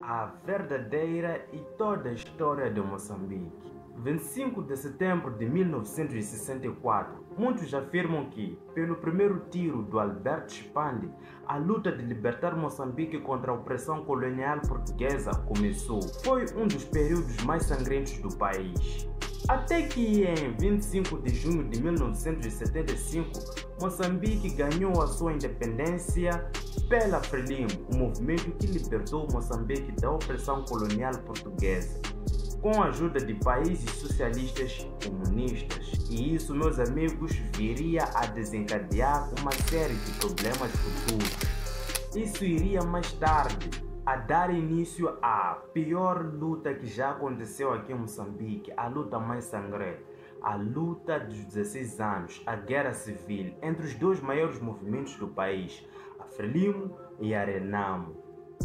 a verdadeira e toda a história de Moçambique. 25 de setembro de 1964, muitos afirmam que, pelo primeiro tiro do Alberto Spandi, a luta de libertar Moçambique contra a opressão colonial portuguesa começou. Foi um dos períodos mais sangrentos do país. Até que em 25 de junho de 1975, Moçambique ganhou a sua independência pela Frelimo, o movimento que libertou Moçambique da opressão colonial portuguesa, com a ajuda de países socialistas comunistas. E isso, meus amigos, viria a desencadear uma série de problemas futuros. Isso iria mais tarde a dar início à pior luta que já aconteceu aqui em Moçambique, a luta mais sangrenta, a luta dos 16 anos, a guerra civil entre os dois maiores movimentos do país, a Frelimo e a Renamo.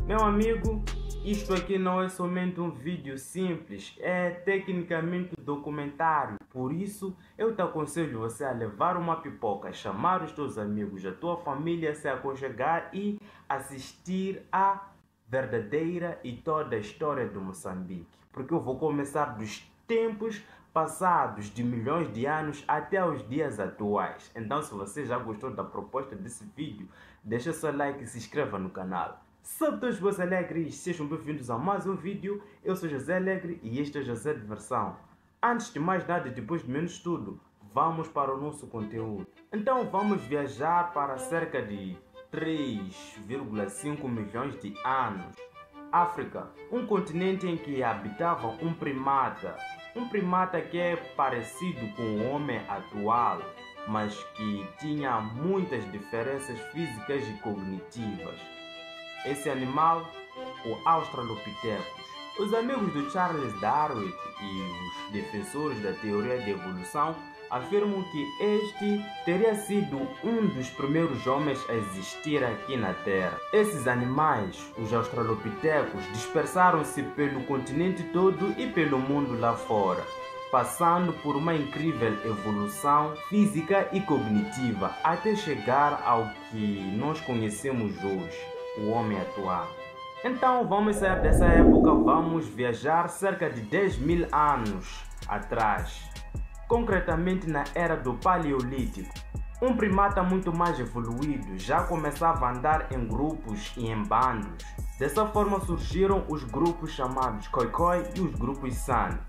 Meu amigo, isto aqui não é somente um vídeo simples, é tecnicamente um documentário. Por isso, eu te aconselho você a levar uma pipoca, chamar os teus amigos, a tua família, a se aconchegar e assistir a verdadeira e toda a história de Moçambique. Porque eu vou começar dos tempos passados, de milhões de anos até os dias atuais. Então, se você já gostou da proposta desse vídeo, deixa seu like e se inscreva no canal. Salve todos meus alegres, sejam bem-vindos a mais um vídeo. Eu sou José Alegre e este é José Diversão. Antes de mais nada e depois de menos tudo, vamos para o nosso conteúdo. Então vamos viajar para cerca de 3,5 milhões de anos. África, um continente em que habitava um primata que é parecido com o homem atual, mas que tinha muitas diferenças físicas e cognitivas. Esse animal, o Australopithecus. Os amigos do Charles Darwin e os defensores da teoria da evolução afirmam que este teria sido um dos primeiros homens a existir aqui na Terra. Esses animais, os Australopithecus, dispersaram-se pelo continente todo e pelo mundo lá fora, passando por uma incrível evolução física e cognitiva até chegar ao que nós conhecemos hoje, o homem atual. Então vamos sair dessa época, vamos viajar cerca de 10 mil anos atrás, concretamente na era do Paleolítico. Um primata muito mais evoluído já começava a andar em grupos e em bandos. Dessa forma surgiram os grupos chamados Khoikhoi e os grupos San.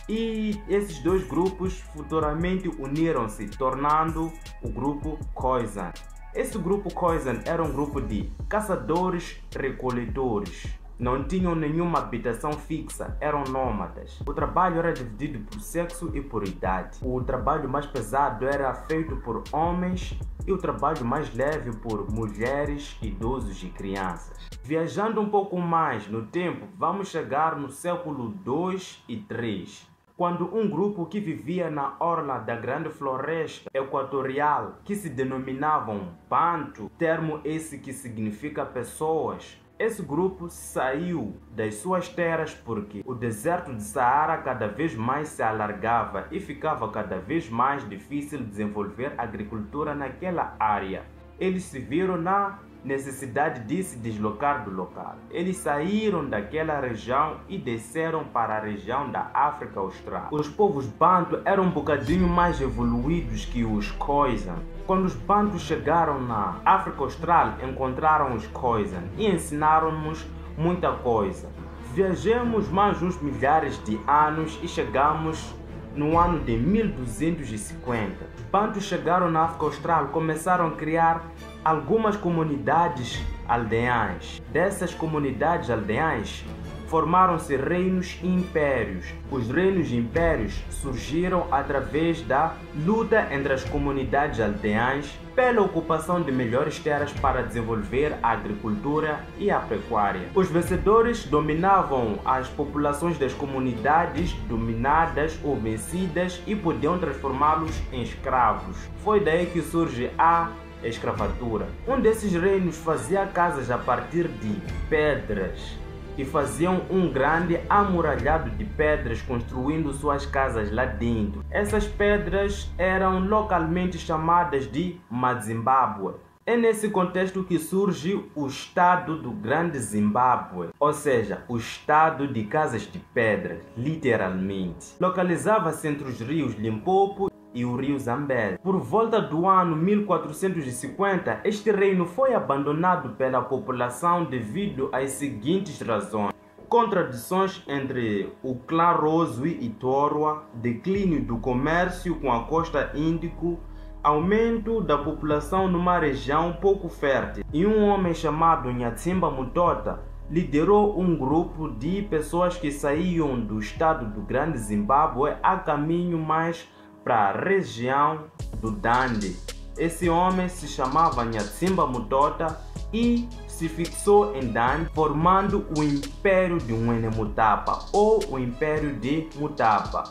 E esses dois grupos futuramente uniram-se, tornando o grupo Khoisan. Esse grupo Khoisan era um grupo de caçadores-recoletores. Não tinham nenhuma habitação fixa, eram nômadas. O trabalho era dividido por sexo e por idade. O trabalho mais pesado era feito por homens e o trabalho mais leve por mulheres, idosos e crianças. Viajando um pouco mais no tempo, vamos chegar no século 2 e 3. Quando um grupo que vivia na orla da grande floresta equatorial, que se denominavam Bantu, termo esse que significa pessoas, esse grupo saiu das suas terras porque o deserto de Saara cada vez mais se alargava e ficava cada vez mais difícil desenvolver agricultura naquela área. Eles se viram na necessidade de se deslocar do local. Eles saíram daquela região e desceram para a região da África Austral. Os povos Bantu eram um bocadinho mais evoluídos que os Khoisan. Quando os Bantu chegaram na África Austral, encontraram os Khoisan e ensinaram-nos muita coisa. Viajamos mais uns milhares de anos e chegamos no ano de 1250. Os Bantu chegaram na África Austral, começaram a criar algumas comunidades aldeãs. Dessas comunidades aldeãs formaram-se reinos e impérios. Os reinos e impérios surgiram através da luta entre as comunidades aldeãs pela ocupação de melhores terras para desenvolver a agricultura e a pecuária. Os vencedores dominavam as populações das comunidades dominadas ou vencidas e podiam transformá-los em escravos. Foi daí que surge a escravatura. Um desses reinos fazia casas a partir de pedras e faziam um grande amuralhado de pedras, construindo suas casas lá dentro. Essas pedras eram localmente chamadas de Mazimbabwe. É nesse contexto que surge o Estado do Grande Zimbábue, ou seja, o Estado de Casas de Pedra, literalmente. Localizava-se entre os rios Limpopo e o rio Zambeze. Por volta do ano 1450, este reino foi abandonado pela população devido às seguintes razões: contradições entre o clã Roswi e Torwa, declínio do comércio com a costa Índico, aumento da população numa região pouco fértil, e um homem chamado Nyatsimba Mutota liderou um grupo de pessoas que saíam do estado do Grande Zimbábue a caminho mais para a região do Dande. Esse homem se chamava Nyatsimba Mutota e se fixou em Dande, formando o Império de Ngwenya-Mutapa ou o Império de Mutapa.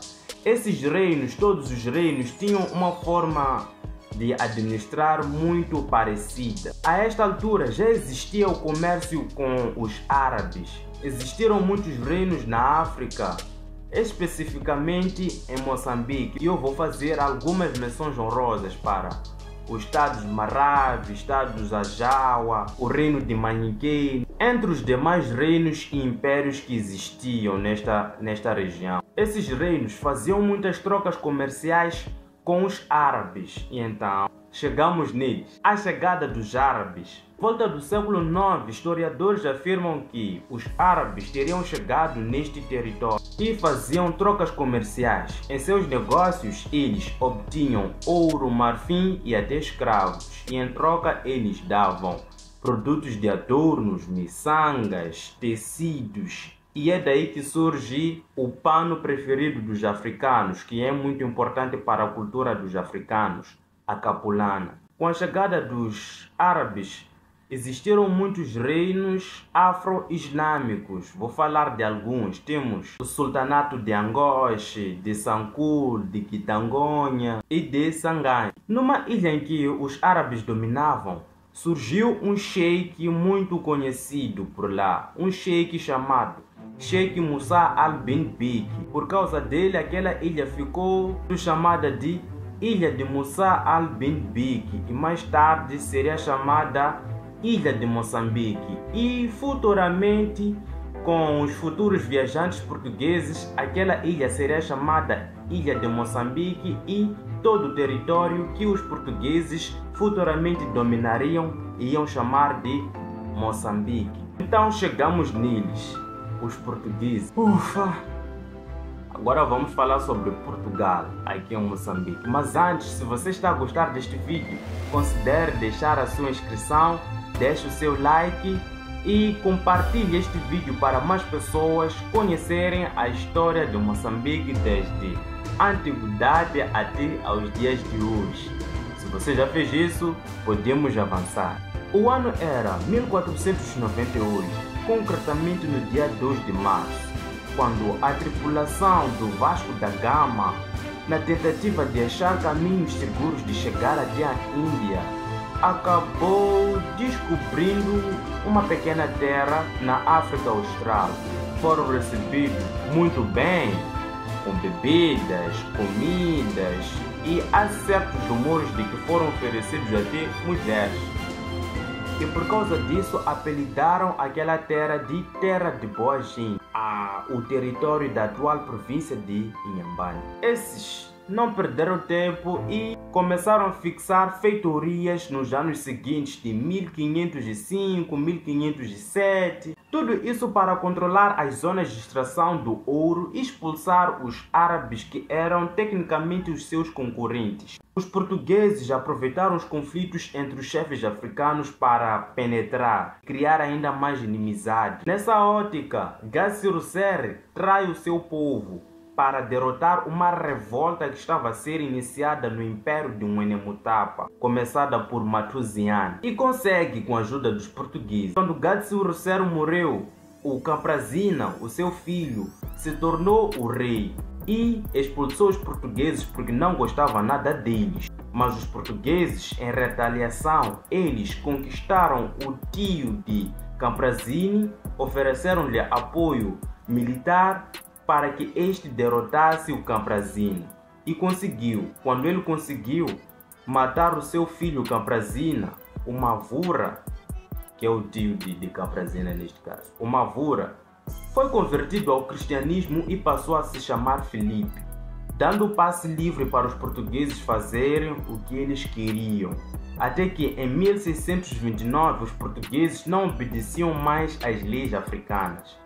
Esses reinos, todos os reinos, tinham uma forma de administrar muito parecida. A esta altura já existia o comércio com os árabes. Existiram muitos reinos na África, especificamente em Moçambique, e eu vou fazer algumas menções honrosas para o estado de Marave, o estado de Ajawa, o reino de Maniquei, entre os demais reinos e impérios que existiam nesta região. Esses reinos faziam muitas trocas comerciais com os árabes, e então chegamos neles. A chegada dos árabes. Volta do século IX, historiadores afirmam que os árabes teriam chegado neste território e faziam trocas comerciais. Em seus negócios, eles obtinham ouro, marfim e até escravos, e em troca eles davam produtos de adornos, miçangas, tecidos. E é daí que surge o pano preferido dos africanos, que é muito importante para a cultura dos africanos, a capulana. Com a chegada dos árabes, existiram muitos reinos afro-islâmicos. Vou falar de alguns. Temos o sultanato de Angoche, de Sankul, de Quitangonha e de Sangane. Numa ilha em que os árabes dominavam, surgiu um sheik muito conhecido por lá, um sheik chamado Sheikh Musa al-Bin Biki. Por causa dele, aquela ilha ficou chamada de Ilha de Musa al-Bin Biki e mais tarde seria chamada Ilha de Moçambique. E futuramente, com os futuros viajantes portugueses, aquela ilha seria chamada Ilha de Moçambique e todo o território que os portugueses futuramente dominariam iam chamar de Moçambique. Então chegamos neles, os portugueses. Ufa! Agora vamos falar sobre Portugal, aqui em Moçambique. Mas antes, se você está a gostar deste vídeo, considere deixar a sua inscrição, deixe o seu like e compartilhe este vídeo para mais pessoas conhecerem a história de Moçambique desde a antiguidade até aos dias de hoje. Se você já fez isso, podemos avançar. O ano era 1498, concretamente no dia 2 de março, quando a tripulação do Vasco da Gama, na tentativa de achar caminhos seguros de chegar até a Índia, acabou descobrindo uma pequena terra na África Austral. Foram recebidos muito bem, com bebidas, comidas, e há certos rumores de que foram oferecidos até mulheres. E por causa disso apelidaram aquela terra de Terra de Boa Gente, o território da atual província de Inhambane. Esses não perderam tempo e começaram a fixar feitorias nos anos seguintes de 1505, 1507. Tudo isso para controlar as zonas de extração do ouro e expulsar os árabes que eram tecnicamente os seus concorrentes. Os portugueses aproveitaram os conflitos entre os chefes africanos para penetrar, criar ainda mais inimizade. Nessa ótica, Gassiro Serre trai o seu povo para derrotar uma revolta que estava a ser iniciada no Império de Ngwenya-Mutapa, começada por Matuziane, e consegue com a ajuda dos portugueses. Quando Gassiro Serre morreu, o Camprazina, o seu filho, se tornou o rei e expulsou os portugueses porque não gostava nada deles. Mas os portugueses, em retaliação, eles conquistaram o tio de Camprazine, ofereceram-lhe apoio militar para que este derrotasse o Camprazine. E conseguiu. Quando ele conseguiu matar o seu filho Camprazina, o Mavura, que é o tio de Caprazina neste caso, o Mavura, foi convertido ao cristianismo e passou a se chamar Filipe, dando passe livre para os portugueses fazerem o que eles queriam. Até que em 1629 os portugueses não obedeciam mais às leis africanas.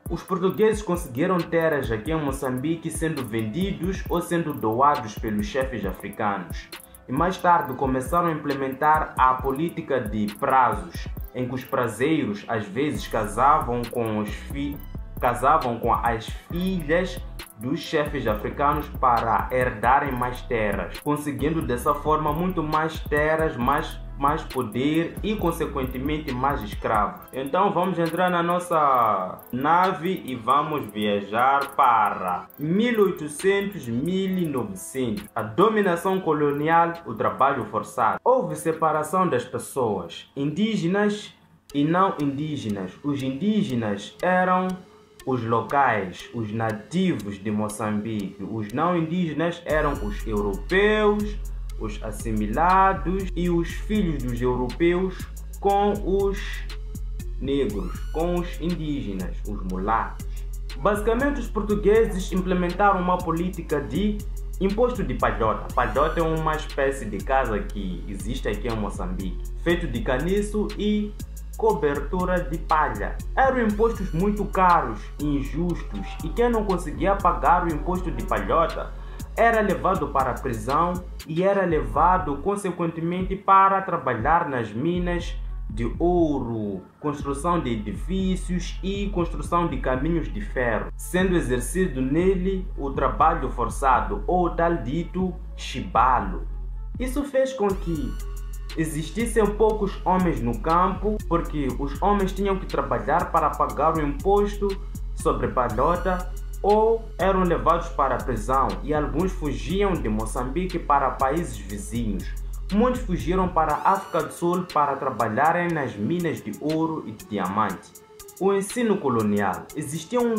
Os portugueses conseguiram terras aqui em Moçambique sendo vendidos ou sendo doados pelos chefes africanos. E mais tarde começaram a implementar a política de prazos, em que os prazeiros às vezes casavam com as filhas dos chefes africanos para herdarem mais terras, conseguindo dessa forma muito mais terras, mais poder e consequentemente mais escravos. Então vamos entrar na nossa nave e vamos viajar para 1800-1900. A dominação colonial, o trabalho forçado. Houve separação das pessoas, indígenas e não indígenas. Os indígenas eram os locais, os nativos de Moçambique. Os não indígenas eram os europeus, os assimilados e os filhos dos europeus com os negros, com os indígenas, os mulatos. Basicamente, os portugueses implementaram uma política de imposto de palhota. Palhota é uma espécie de casa que existe aqui em Moçambique, feito de caniço e cobertura de palha. Eram impostos muito caros e injustos, e quem não conseguia pagar o imposto de palhota era levado para a prisão e era levado consequentemente para trabalhar nas minas de ouro, construção de edifícios e construção de caminhos de ferro, sendo exercido nele o trabalho forçado ou tal dito chibalo. Isso fez com que existissem poucos homens no campo, porque os homens tinham que trabalhar para pagar o imposto sobre palhota ou eram levados para a prisão, e alguns fugiam de Moçambique para países vizinhos. Muitos fugiram para a África do Sul para trabalharem nas minas de ouro e de diamante. O ensino colonial. Existiam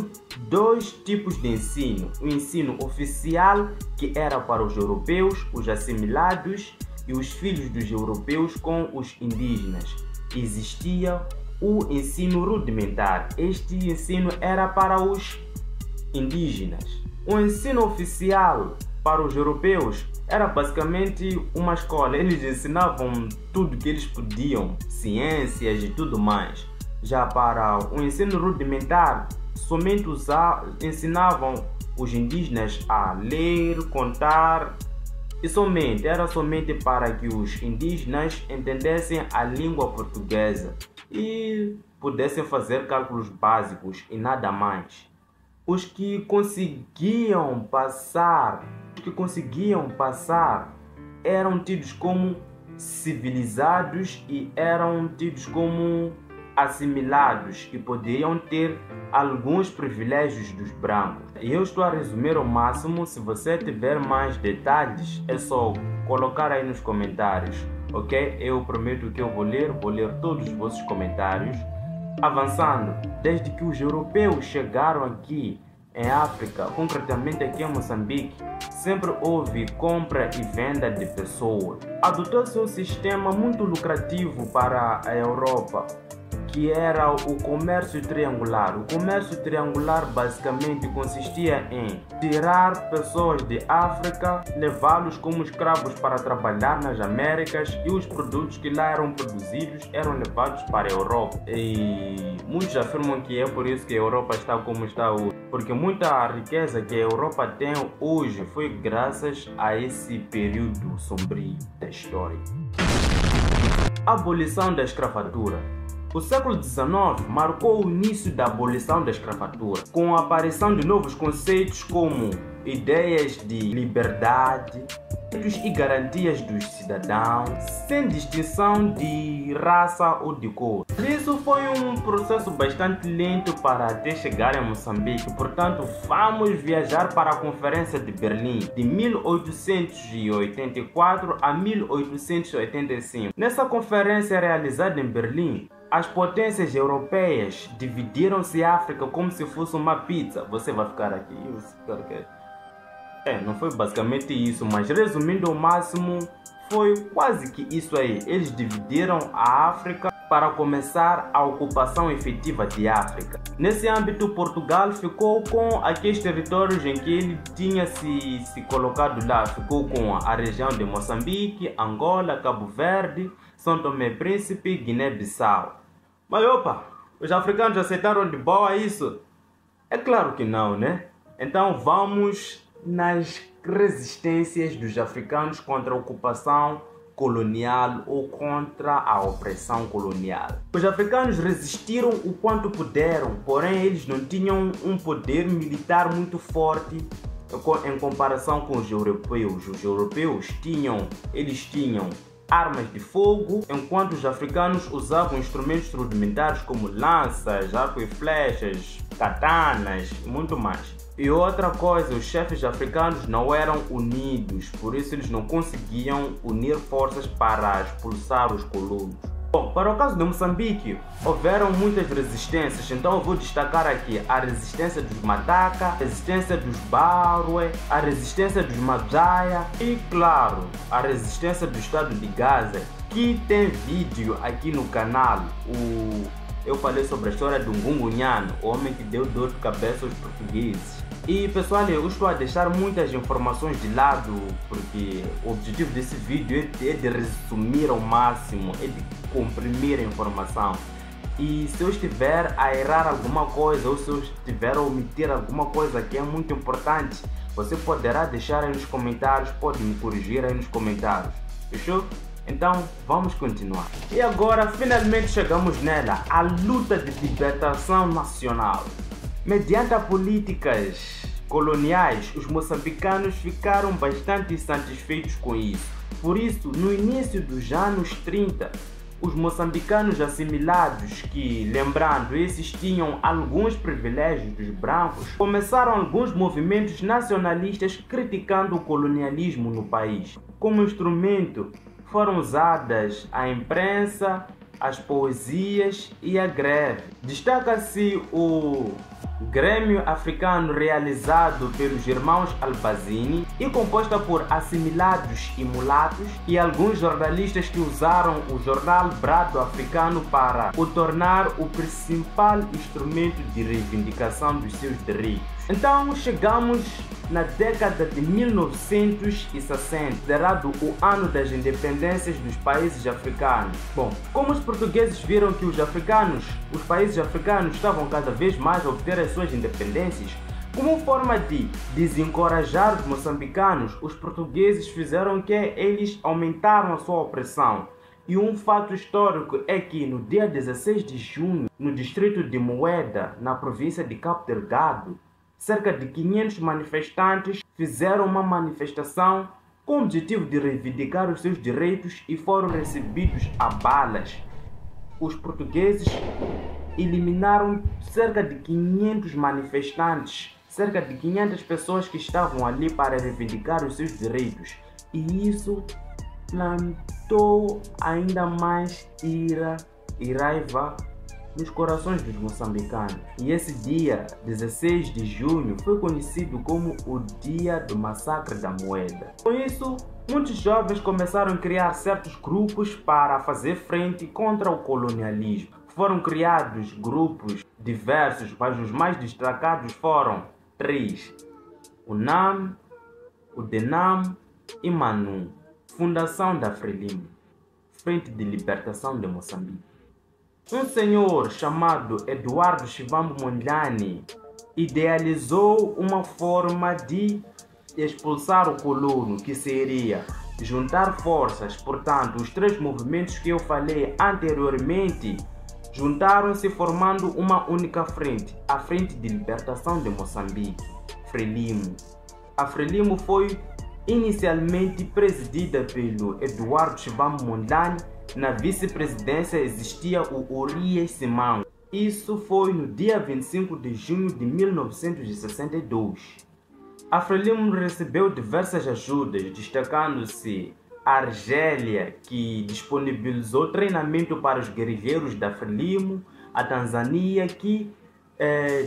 dois tipos de ensino. O ensino oficial, que era para os europeus, os assimilados e os filhos dos europeus com os indígenas. Existia o ensino rudimentar. Este ensino era para os indígenas. O ensino oficial para os europeus era basicamente uma escola. Eles ensinavam tudo que eles podiam, ciências e tudo mais. Já para o ensino rudimentar, somente ensinavam os indígenas a ler, contar, e era somente para que os indígenas entendessem a língua portuguesa e pudessem fazer cálculos básicos e nada mais. Os que conseguiam passar eram tidos como civilizados e eram tidos como assimilados e poderiam ter alguns privilégios dos brancos. E eu estou a resumir ao máximo. Se você tiver mais detalhes, é só colocar aí nos comentários, ok? Eu prometo que eu vou ler todos os vossos comentários. Avançando, desde que os europeus chegaram aqui em África, concretamente aqui em Moçambique, sempre houve compra e venda de pessoas. Adotou-se um sistema muito lucrativo para a Europa, que era o comércio triangular. O comércio triangular basicamente consistia em tirar pessoas de África, levá-los como escravos para trabalhar nas Américas, e os produtos que lá eram produzidos eram levados para a Europa. E muitos afirmam que é por isso que a Europa está como está hoje, porque muita riqueza que a Europa tem hoje foi graças a esse período sombrio da história. Abolição da escravatura. O século XIX marcou o início da abolição da escravatura, com a aparição de novos conceitos como ideias de liberdade e garantias dos cidadãos, sem distinção de raça ou de cor. Isso foi um processo bastante lento para até chegar a Moçambique. Portanto, vamos viajar para a Conferência de Berlim, de 1884 a 1885. Nessa conferência realizada em Berlim, as potências europeias dividiram-se a África como se fosse uma pizza. Você vai ficar aqui, você vai ficar aqui. Não foi basicamente isso, mas resumindo ao máximo, foi quase que isso aí. Eles dividiram a África para começar a ocupação efetiva de África. Nesse âmbito, Portugal ficou com aqueles territórios em que ele tinha se colocado lá. Ficou com a região de Moçambique, Angola, Cabo Verde, São Tomé e Príncipe, Guiné-Bissau. Mas opa, os africanos aceitaram de boa isso? É claro que não, né? Então vamos nas resistências dos africanos contra a ocupação colonial ou contra a opressão colonial. Os africanos resistiram o quanto puderam, porém eles não tinham um poder militar muito forte em comparação com os europeus. Os europeus tinham armas de fogo, enquanto os africanos usavam instrumentos rudimentares como lanças, arco e flechas, katanas e muito mais. E outra coisa, os chefes africanos não eram unidos, por isso eles não conseguiam unir forças para expulsar os colonos. Bom, para o caso de Moçambique, houveram muitas resistências, então eu vou destacar aqui a resistência dos Mataka, a resistência dos Barwe, a resistência dos Majaya e, claro, a resistência do estado de Gaza, que tem vídeo aqui no canal. Eu falei sobre a história do Ngungunyano, o homem que deu dor de cabeça aos portugueses. E pessoal, eu estou a deixar muitas informações de lado, porque o objetivo desse vídeo é de resumir ao máximo, é de comprimir a informação. E se eu estiver a errar alguma coisa, ou se eu estiver a omitir alguma coisa que é muito importante, você poderá deixar aí nos comentários, pode me corrigir aí nos comentários, fechou? Então vamos continuar. E agora finalmente chegamos nela, a luta de libertação nacional. Mediante as políticas coloniais, os moçambicanos ficaram bastante insatisfeitos com isso. Por isso, no início dos anos 30, os moçambicanos assimilados, que, lembrando, esses tinham alguns privilégios dos brancos, começaram alguns movimentos nacionalistas criticando o colonialismo no país. Como instrumento, foram usadas a imprensa, as poesias e a greve. Destaca-se o Grêmio Africano realizado pelos irmãos Albazini e composta por assimilados e mulatos e alguns jornalistas que usaram o jornal Brado Africano para o tornar o principal instrumento de reivindicação dos seus direitos. Então chegamos na década de 1960, considerado o ano das independências dos países africanos. Bom, como os portugueses viram que os países africanos estavam cada vez mais a obter as suas independências, como forma de desencorajar os moçambicanos, os portugueses fizeram que eles aumentaram a sua opressão. E um fato histórico é que no dia 16 de junho, no distrito de Moeda, na província de Cabo Delgado, cerca de 500 manifestantes fizeram uma manifestação com o objetivo de reivindicar os seus direitos e foram recebidos a balas. Os portugueses eliminaram cerca de 500 manifestantes, cerca de 500 pessoas que estavam ali para reivindicar os seus direitos. E isso plantou ainda mais ira e raiva nos corações dos moçambicanos. E esse dia, 16 de junho, foi conhecido como o Dia do Massacre da Moeda. Com isso, muitos jovens começaram a criar certos grupos para fazer frente contra o colonialismo. Foram criados grupos diversos, mas os mais destacados foram 3: o NAM, o DENAM e MANU. Fundação da Frelimo, Frente de Libertação de Moçambique. Um senhor chamado Eduardo Shivambu Mondlane idealizou uma forma de expulsar o colono, que seria juntar forças. Portanto, os 3 movimentos que eu falei anteriormente juntaram-se formando uma única frente, a Frente de Libertação de Moçambique, Frelimo. A Frelimo foi inicialmente presidida pelo Eduardo Shivambu Mondlane. Na vice-presidência existia o Urias Simão. Isso foi no dia 25 de junho de 1962. A Frelimo recebeu diversas ajudas, destacando-se a Argélia, que disponibilizou treinamento para os guerrilheiros da Frelimo, a Tanzânia, que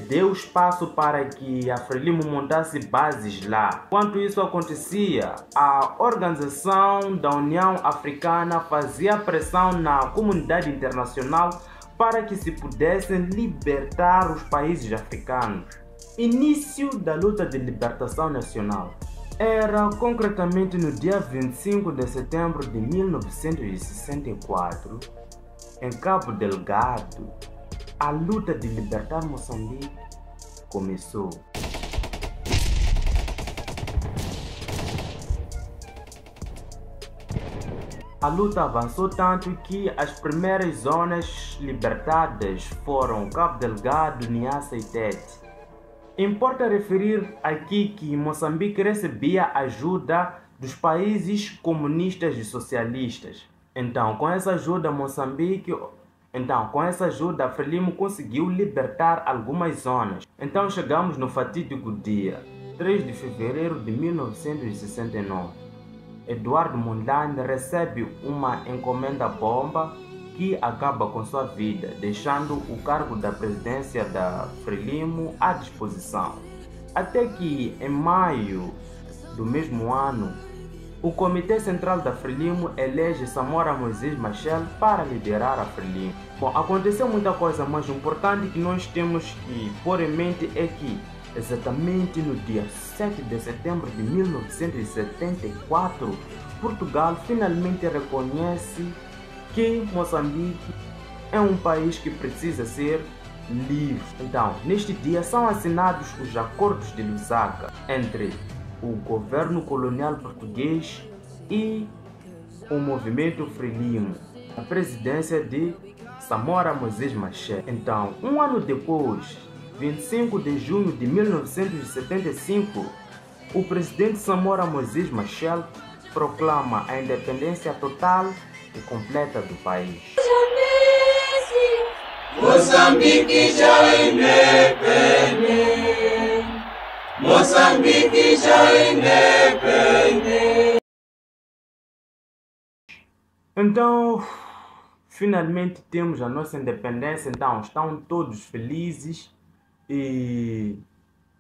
deu espaço para que a Frelimo montasse bases lá. Enquanto isso acontecia, a Organização da União Africana fazia pressão na comunidade internacional para que se pudessem libertar os países africanos. Início da luta de libertação nacional era concretamente no dia 25 de setembro de 1964, em Cabo Delgado. A luta de libertar Moçambique começou. A luta avançou tanto que as primeiras zonas libertadas foram Cabo Delgado, Niassa e Tete. Importa referir aqui que Moçambique recebia ajuda dos países comunistas e socialistas. Então, com essa ajuda, a Frelimo conseguiu libertar algumas zonas. Então chegamos no fatídico dia 3 de fevereiro de 1969. Eduardo Mondlane recebe uma encomenda bomba que acaba com sua vida, deixando o cargo da presidência da Frelimo à disposição. Até que, em maio do mesmo ano, o Comitê Central da Frelimo elege Samora Moisés Machel para liderar a Frelimo. Bom, aconteceu muita coisa, mas o importante que nós temos que pôr em mente é que, exatamente no dia 7 de setembro de 1974, Portugal finalmente reconhece que Moçambique é um país que precisa ser livre. Então, neste dia são assinados os Acordos de Lusaka entre o governo colonial português e o movimento Frelimo, a presidência de Samora Moisés Machel. Então, um ano depois, 25 de junho de 1975, o presidente Samora Moisés Machel proclama a independência total e completa do país. Moçambique já é independente. Moçambique já é independente. Então, finalmente temos a nossa independência. Então, estão todos felizes e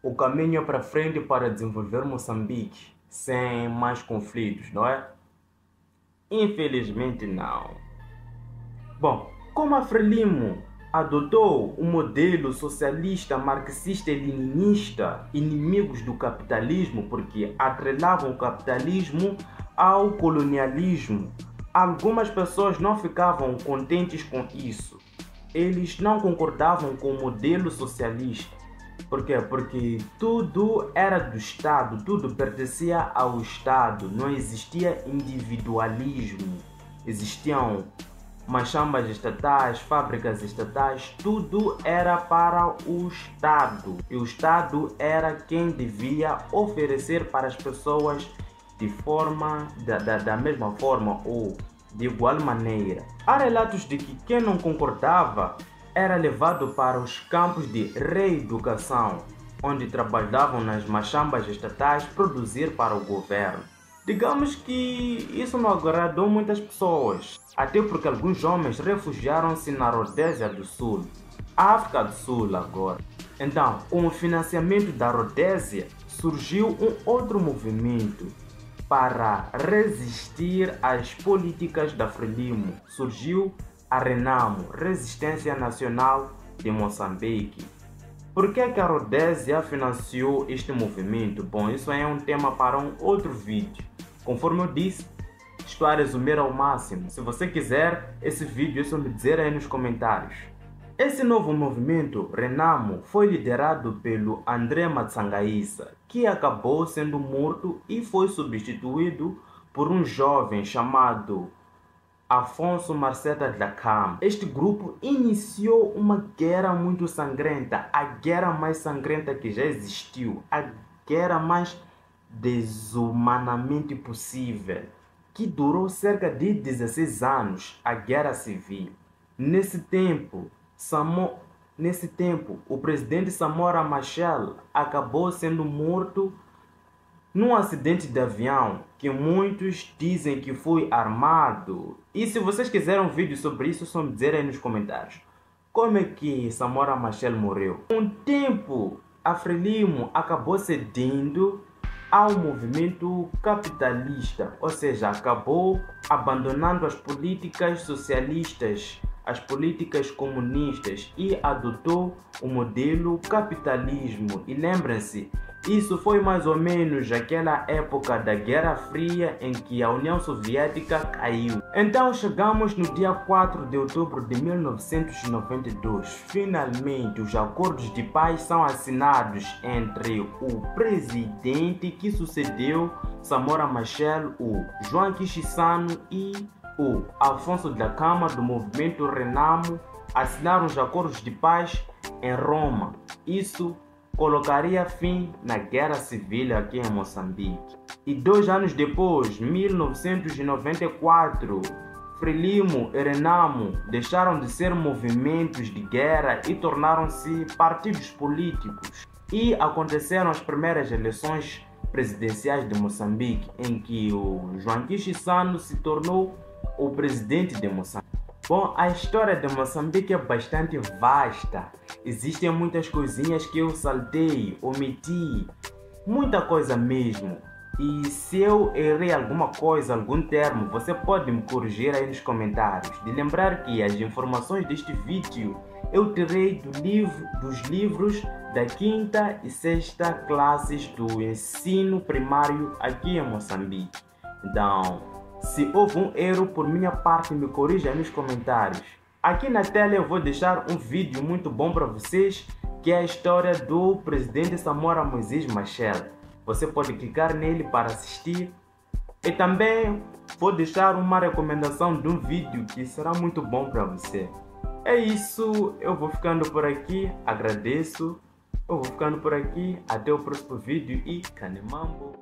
o caminho é para frente para desenvolver Moçambique sem mais conflitos, não é? Infelizmente não. Bom, como a Frelimo adotou o modelo socialista, marxista e leninista, inimigos do capitalismo, porque atrelavam o capitalismo ao colonialismo, algumas pessoas não ficavam contentes com isso. Eles não concordavam com o modelo socialista. Por quê? Porque tudo era do Estado, tudo pertencia ao Estado, não existia individualismo. Existiam machambas estatais, fábricas estatais, tudo era para o Estado. E o Estado era quem devia oferecer para as pessoas da mesma forma ou de igual maneira. Há relatos de que quem não concordava era levado para os campos de reeducação, onde trabalhavam nas machambas estatais produzir para o governo. Digamos que isso não agradou muitas pessoas, até porque alguns homens refugiaram-se na Rodésia do Sul, África do Sul agora. Então, com o financiamento da Rodésia, surgiu um outro movimento para resistir às políticas da Frelimo. Surgiu a Renamo, Resistência Nacional de Moçambique. Por que a Rodésia financiou este movimento? Bom, isso é um tema para um outro vídeo. Conforme eu disse, estou a resumir ao máximo. Se você quiser esse vídeo, é só me dizer aí nos comentários. Esse novo movimento, Renamo, foi liderado pelo André Matsangaissa, que acabou sendo morto e foi substituído por um jovem chamado Afonso Marceta Dhlakama. Este grupo iniciou uma guerra muito sangrenta, a guerra mais sangrenta que já existiu, a guerra mais desumanamente possível, que durou cerca de 16 anos, a Guerra Civil. Nesse tempo, o presidente Samora Machel acabou sendo morto num acidente de avião que muitos dizem que foi armado. E se vocês quiserem um vídeo sobre isso, é só me dizer aí nos comentários. Como é que Samora Machel morreu? Com o tempo, a Frelimo acabou cedendo ao movimento capitalista, ou seja, acabou abandonando as políticas socialistas, as políticas comunistas e adotou o modelo capitalismo. E lembrem-se, isso foi mais ou menos aquela época da Guerra Fria em que a União Soviética caiu. Então chegamos no dia 4 de outubro de 1992. Finalmente os acordos de paz são assinados entre o presidente que sucedeu Samora Machel, o João Chissano e o Afonso Dhlakama do movimento Renamo. Assinaram os acordos de paz em Roma. Isso colocaria fim na guerra civil aqui em Moçambique. E 2 anos depois, 1994, Frelimo e Renamo deixaram de ser movimentos de guerra e tornaram-se partidos políticos. E aconteceram as primeiras eleições presidenciais de Moçambique, em que o João Chissano se tornou o presidente de Moçambique. Bom, a história de Moçambique é bastante vasta. Existem muitas coisinhas que eu saltei, omiti, muita coisa mesmo. E se eu errei alguma coisa, algum termo, você pode me corrigir aí nos comentários. De lembrar que as informações deste vídeo eu tirei dos livros da 5ª e 6ª classes do ensino primário aqui em Moçambique. Então, se houve um erro por minha parte, me corrija nos comentários. Aqui na tela eu vou deixar um vídeo muito bom para vocês, que é a história do presidente Samora Moisés Machel. Você pode clicar nele para assistir. E também vou deixar uma recomendação de um vídeo que será muito bom para você. É isso, eu vou ficando por aqui, agradeço. Eu vou ficando por aqui, até o próximo vídeo e Canemambo.